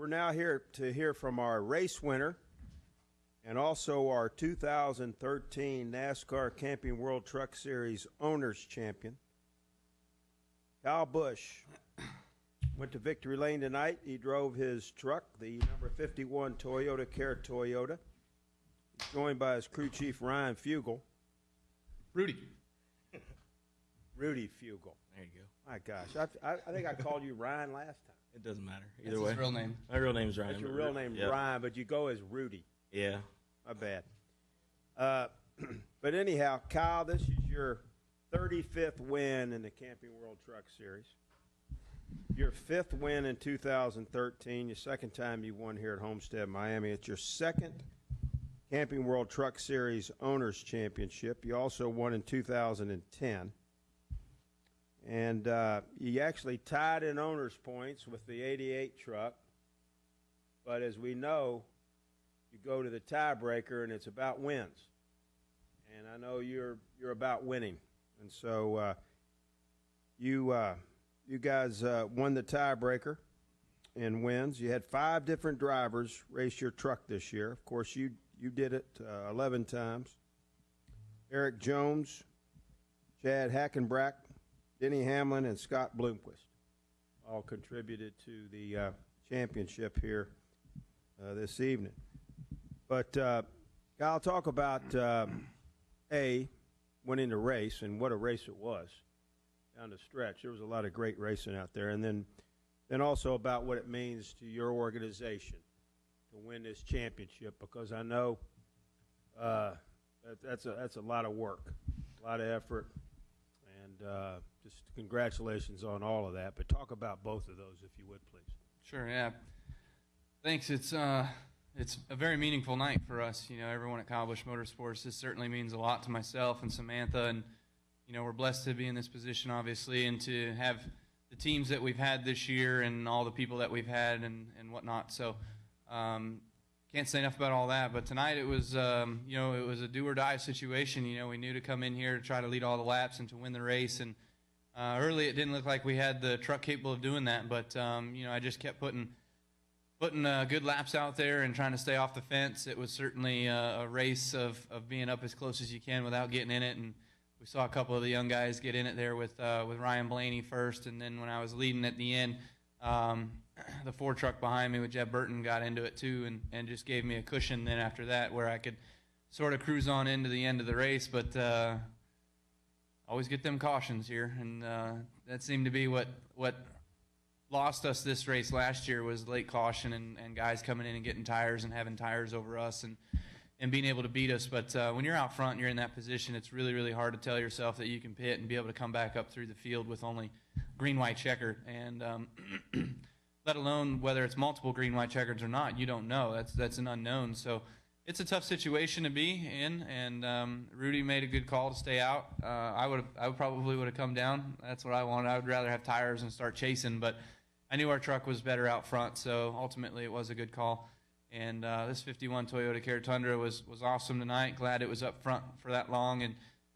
we're now here to hear from our race winner and also our 2013 NASCAR Camping World Truck Series Owners Champion. Kyle Busch went to victory lane tonight. He drove his truck, the number 51 Toyota Care Toyota. He's joined by his crew chief, Ryan Fugel. Rudy Fugel. There you go. My gosh, I think I called you Ryan last time. It doesn't matter. Either That's way. his real name. My real name's Ryan. That's your real name, yeah. Ryan, but you go as Rudy. Yeah. My bad. But anyhow, Kyle, this is your 35th win in the Camping World Truck Series. Your 5th win in 2013, your second time you won here at Homestead-Miami. It's your second Camping World Truck Series Owners Championship. You also won in 2010. And you actually tied in owners points with the 88 truck. But as we know, you go to the tiebreaker, and it's about wins. And I know you're about winning. And so you guys won the tiebreaker in wins. You had 5 different drivers race your truck this year. Of course, you did it 11 times. Eric Jones, Chad Hackenbrack, Denny Hamlin, and Scott Bloomquist all contributed to the championship here this evening. But Kyle, talk about winning the race, and what a race it was down the stretch. There was a lot of great racing out there, and then also about what it means to your organization to win this championship, because I know that's a lot of work, a lot of effort, and just congratulations on all of that. But talk about both of those, if you would, please. Sure, yeah. Thanks. It's a very meaningful night for us. You know, everyone at Kyle Busch Motorsports. This certainly means a lot to myself and Samantha, and you know, we're blessed to be in this position, obviously, and to have the teams that we've had this year and all the people that we've had and whatnot. So can't say enough about all that. But tonight it was, you know, it was a do or die situation. You know, we knew to come in here to try to lead all the laps and to win the race. And early it didn't look like we had the truck capable of doing that. But, you know, I just kept putting good laps out there and trying to stay off the fence. It was certainly a race of being up as close as you can without getting in it. And we saw a couple of the young guys get in it there with Ryan Blaney first. And then when I was leading at the end, the 4 truck behind me with Jeb Burton got into it too, and just gave me a cushion then after that where I could sort of cruise on into the end of the race. But always get them cautions here, and that seemed to be what lost us this race last year, was late caution and guys coming in and getting tires and having tires over us and being able to beat us. But when you're out front and you're in that position, it's really, really hard to tell yourself that you can pit and be able to come back up through the field with only green, white, checkered. And let alone whether it's multiple green, white, checkers or not, you don't know. That's an unknown. So it's a tough situation to be in, and Rudy made a good call to stay out. I probably would have come down. That's what I wanted. I would rather have tires and start chasing, but I knew our truck was better out front, so ultimately it was a good call. And this 51 Toyota Care Tundra was awesome tonight. Glad it was up front for that long, and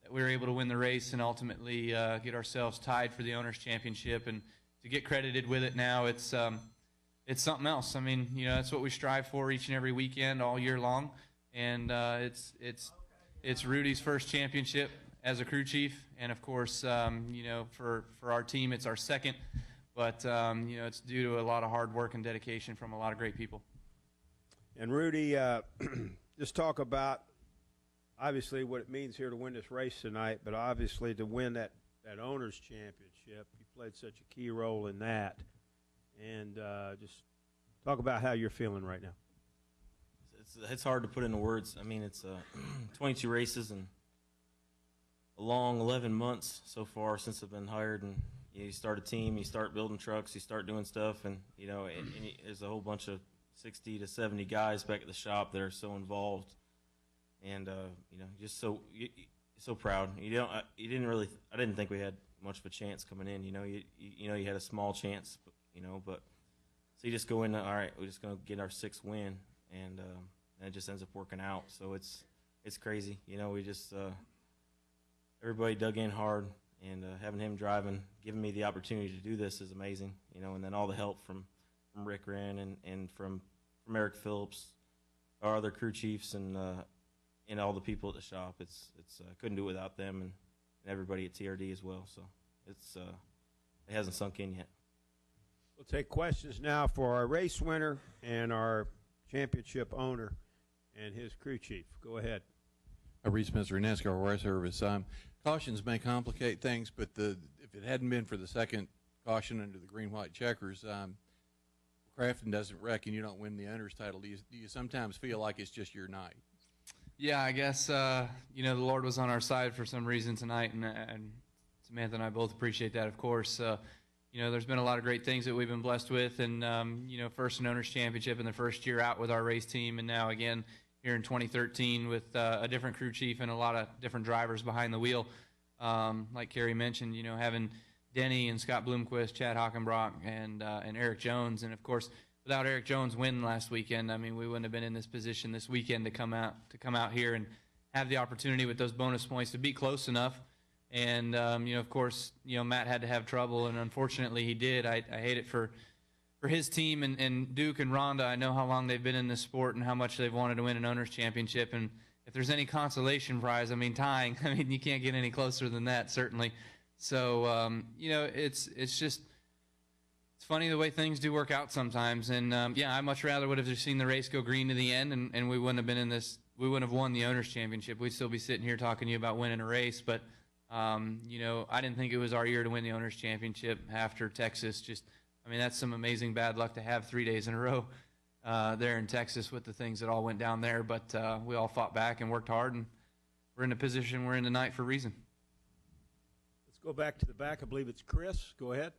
that we were able to win the race and ultimately get ourselves tied for the Owners Championship. And to get credited with it now, it's something else. I mean, you know, that's what we strive for each and every weekend all year long. And it's Rudy's first championship as a crew chief, and of course, you know, for our team, it's our second. But you know, it's due to a lot of hard work and dedication from a lot of great people. And Rudy, just talk about obviously what it means here to win this race tonight, but obviously to win that Owners Championship. You played such a key role in that. And just talk about how you're feeling right now. It's hard to put into words. I mean, it's 22 races and a long 11 months so far since I've been hired. And you start a team, you start building trucks, you start doing stuff, and you know, there's a whole bunch of 60 to 70 guys back at the shop that are so involved, and you know, just so proud. I didn't think we had much of a chance coming in. You know, you had a small chance, you know, but so you just go in. All right, we're just gonna get our 6th win, and it just ends up working out. So it's crazy. You know, we just everybody dug in hard, and having him driving, giving me the opportunity to do this is amazing. You know, and then all the help from Rick Wren and from Eric Phillips, our other crew chiefs, and all the people at the shop. It's couldn't do it without them and everybody at TRD as well. So it hasn't sunk in yet. We'll take questions now for our race winner and our championship owner and his crew chief. Go ahead. Reese Spencer, NASCAR Horse Service. Cautions may complicate things, but if it hadn't been for the second caution under the green-white checkers, Crafton doesn't reckon you don't win the owner's title. Do you sometimes feel like it's just your night? Yeah, I guess, you know, the Lord was on our side for some reason tonight, and Samantha and I both appreciate that, of course. You know, there's been a lot of great things that we've been blessed with, and, you know, first an owner's championship in the first year out with our race team, and now again here in 2013 with a different crew chief and a lot of different drivers behind the wheel. Like Kerry mentioned, you know, having Denny and Scott Bloomquist, Chad Hockenbrock, and Eric Jones, and of course, without Eric Jones winning last weekend, I mean, we wouldn't have been in this position this weekend to come out here and have the opportunity with those bonus points to be close enough. And you know, of course, you know, Matt had to have trouble, and unfortunately he did. I hate it for his team and Duke and Rhonda. I know how long they've been in this sport and how much they've wanted to win an owner's championship. And if there's any consolation prize, I mean, tying. I mean, you can't get any closer than that, certainly. So you know, it's just. It's funny the way things do work out sometimes, and yeah, I much rather would have just seen the race go green to the end, and we wouldn't have been in this. We wouldn't have won the owner's championship. We'd still be sitting here talking to you about winning a race. But you know, I didn't think it was our year to win the owner's championship after Texas. Just, I mean, that's some amazing bad luck to have 3 days in a row there in Texas with the things that all went down there. But we all fought back and worked hard, and we're in the position we're in tonight for a reason. Let's go back to the back. I believe it's Chris. Go ahead.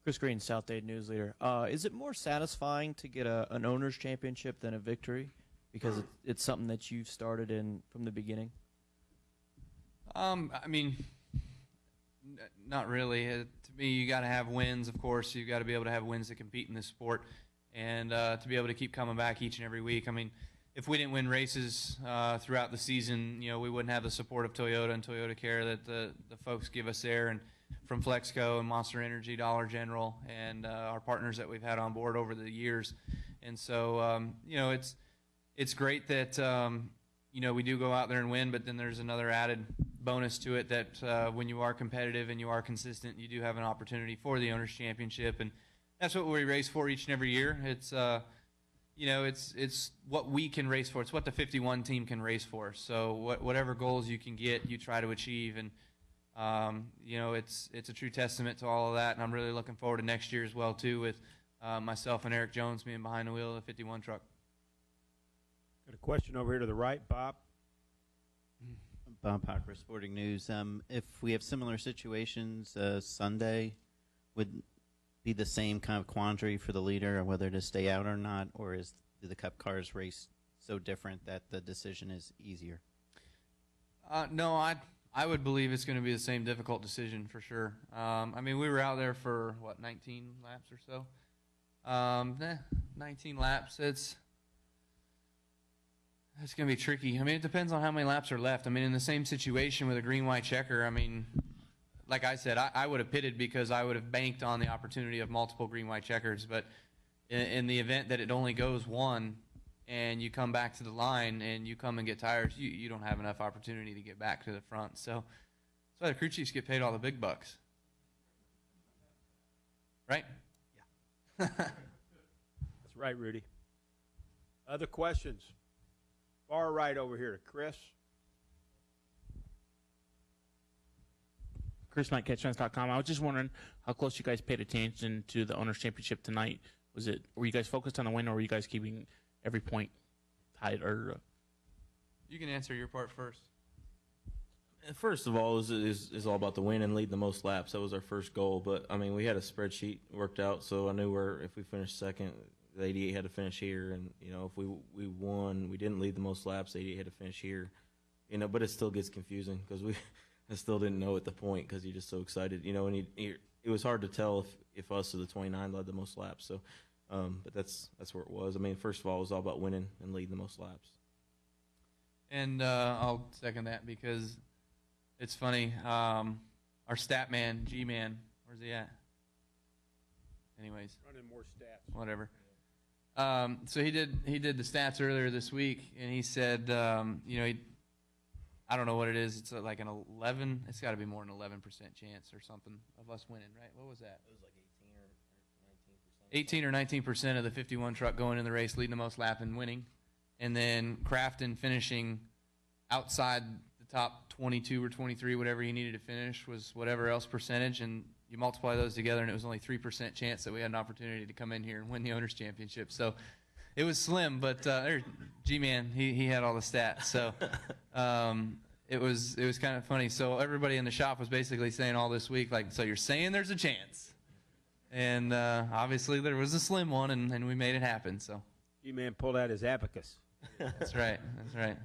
Chris Green, South Dade News Leader. Is it more satisfying to get an owner's championship than a victory? Because it's something that you've started in from the beginning? I mean, not really. To me, you got to have wins, of course. You got to be able to have wins to compete in this sport, and to be able to keep coming back each and every week. I mean, if we didn't win races throughout the season, you know, we wouldn't have the support of Toyota and Toyota Care that the folks give us there, and from Flexco and Monster Energy, Dollar General, and our partners that we've had on board over the years. And so, you know, it's great that, you know, we do go out there and win, but then there's another added bonus to it that when you are competitive and you are consistent, you do have an opportunity for the Owners' Championship. And that's what we race for each and every year. It's, you know, it's what we can race for. It's what the 51 team can race for. So whatever goals you can get, you try to achieve. And you know, it's a true testament to all of that, and I'm really looking forward to next year as well too, with myself and Eric Jones being behind the wheel of the 51 truck. Got a question over here to the right, Bob. Bob Hocker, Sporting News. If we have similar situations Sunday, would be the same kind of quandary for the leader on whether to stay out or not, or do the Cup cars race so different that the decision is easier? No, I would believe it's going to be the same difficult decision for sure. I mean, we were out there for, what, 19 laps or so? 19 laps. It's going to be tricky. I mean, it depends on how many laps are left. I mean, in the same situation with a green-white checker, I mean, like I said, I would have pitted because I would have banked on the opportunity of multiple green-white checkers. But in the event that it only goes one, and you come back to the line and you come and get tires, you don't have enough opportunity to get back to the front. So that's why the crew chiefs get paid all the big bucks. Right? Yeah. That's right, Rudy. Other questions? Far right over here to Chris. Chris Knight, CatchFence.com. I was just wondering how close you guys paid attention to the Owners' Championship tonight. Were you guys focused on the win, or were you guys keeping every point tied? Or you can answer your part first. First of all, is all about the win and lead the most laps. That was our first goal. But I mean, we had a spreadsheet worked out, so I knew if we finished second, the 88 had to finish here, and you know, if we won, we didn't lead the most laps, the 88 had to finish here. You know, but it still gets confusing because I still didn't know at the point because you're just so excited. You know, and it was hard to tell if us or the 29 led the most laps. So, but that's where it was. I mean, first of all, it was all about winning and leading the most laps. And I'll second that because it's funny. Our stat man, G-Man, where's he at? anyways, Running more stats. whatever. So he did the stats earlier this week, and he said, I don't know what it is. It's like an 11. It's got to be more than 11% chance or something of us winning, right? What was that? It was like 18 or 19%. 18 or 19% of the 51 truck going in the race, leading the most lap and winning, and then Crafton finishing outside the top 22 or 23, whatever he needed to finish was whatever else percentage, and you multiply those together, and it was only 3% chance that we had an opportunity to come in here and win the Owners' Championship. So it was slim, but G-Man, he had all the stats. So it was kind of funny. So everybody in the shop was basically saying all this week, like, so you're saying there's a chance. And obviously there was a slim one, and we made it happen. So G-Man pulled out his abacus. that's right. That's right.